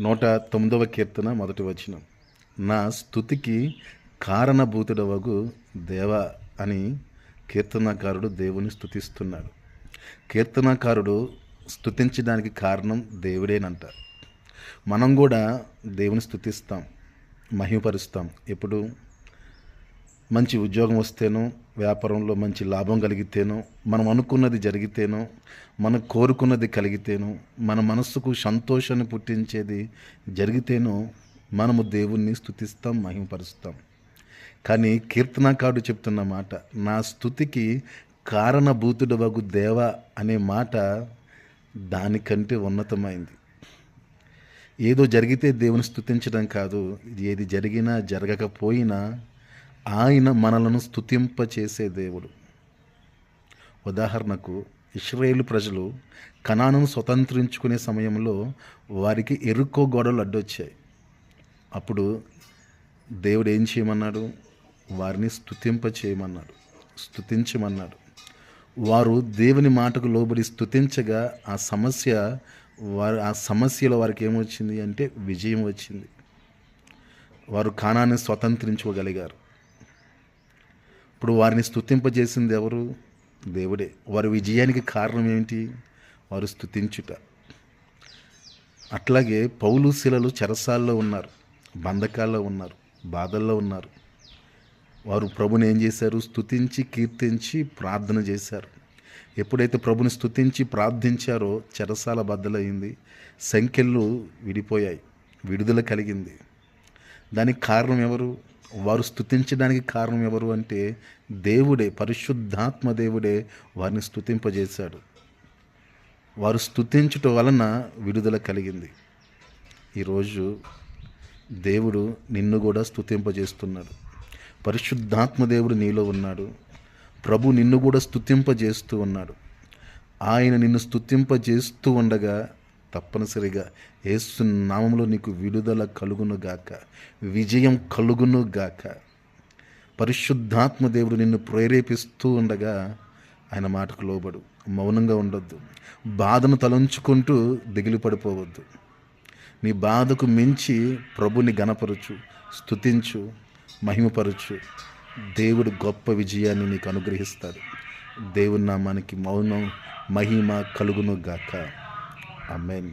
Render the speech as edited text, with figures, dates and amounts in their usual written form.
109వ కీర్తన మొదటి వచనం. నా స్తుతికి కారణభూతుడవగు దేవా అని కీర్తనాకారుడు దేవుని స్తుతిస్తున్నాడు. కీర్తనాకారుడు స్తుతించడానికి కారణం దేవుడేనంట. మనం కూడా దేవుని స్తుతిస్తాం, మహిమపరుస్తాం. ఎప్పుడు? మంచి ఉద్యోగం వస్తేనో, వ్యాపారంలో మంచి లాభం కలిగితేనో, మనం అనుకున్నది జరిగితేనో, మనం కోరుకున్నది కలిగితేనో, మన మనస్సుకు సంతోషాన్ని పుట్టించేది జరిగితేనో మనము దేవుణ్ణి స్తుతిస్తాం, మహిమపరుస్తాం. కానీ కీర్తనాకారుడు చెప్తున్న మాట, నా స్తుతికి కారణభూతుడవగు దేవా అనే మాట దానికంటే ఉన్నతమైంది. ఏదో జరిగితే దేవుని స్తుతించడం కాదు, ఏది జరిగినా జరగకపోయినా ఆయన మనలను స్తుతింపచేసే దేవుడు. ఉదాహరణకు, ఇశ్రాయేలు ప్రజలు కనానును స్వతంత్రించుకునే సమయంలో వారికి ఎరుకో గోడలు అడ్డొచ్చాయి. అప్పుడు దేవుడు ఏం చేయమన్నాడు? వారిని స్తుతింపచేయమన్నాడు, స్తుతించమన్నాడు. వారు దేవుని మాటకు లోబడి స్తుతించగా ఆ సమస్యలో వారికి ఏమొచ్చింది అంటే విజయం వచ్చింది. వారు కానాన్ని స్వతంత్రించుకోగలిగారు. ఇప్పుడు వారిని స్తుతింపజేసింది ఎవరు? దేవుడే. వారి విజయానికి కారణం ఏమిటి? వారు స్తుతించుట. అట్లాగే పౌలు శీలలు చెరసాల్లో ఉన్నారు, బంధకాల్లో ఉన్నారు, బాధల్లో ఉన్నారు. వారు ప్రభుని ఏం చేశారు? స్తుతించి, కీర్తించి, ప్రార్థన చేశారు. ఎప్పుడైతే ప్రభుని స్తుతించి ప్రార్థించారో చెరసాల బద్దలైంది, సంఖ్యలు విడిపోయాయి, విడుదల కలిగింది. దానికి కారణం ఎవరు? వారు స్తుతించడానికి కారణం ఎవరు అంటే దేవుడే, పరిశుద్ధాత్మ దేవుడే వారిని స్తుతింపజేశాడు. వారు స్తుతించుట వలన విడుదల కలిగింది. ఈరోజు దేవుడు నిన్ను కూడా స్తుతింపజేస్తున్నాడు. పరిశుద్ధాత్మ దేవుడు నీలో ఉన్నాడు. ప్రభు నిన్ను కూడా స్తుతింపజేస్తూ ఉన్నాడు. ఆయన నిన్ను స్తుతింపజేస్తూ ఉండగా తప్పనిసరిగా యేసు నామములో నీకు విడుదల కలుగునుగాక, విజయం కలుగునుగాక. పరిశుద్ధాత్మ దేవుడు నిన్ను ప్రేరేపిస్తూ ఉండగా ఆయన మాటకు లోబడు, మౌనంగా ఉండొద్దు. బాధను తలంచుకుంటూ దిగులు పడిపోవద్దు. నీ బాధకు మించి ప్రభుని గణపరచు, స్తుతించు, మహిమపరచు. దేవుడు గొప్ప విజయాన్ని నీకు అనుగ్రహిస్తాడు. దేవుని నామానికి మహిమ కలుగునుగాక. ఆమేన్.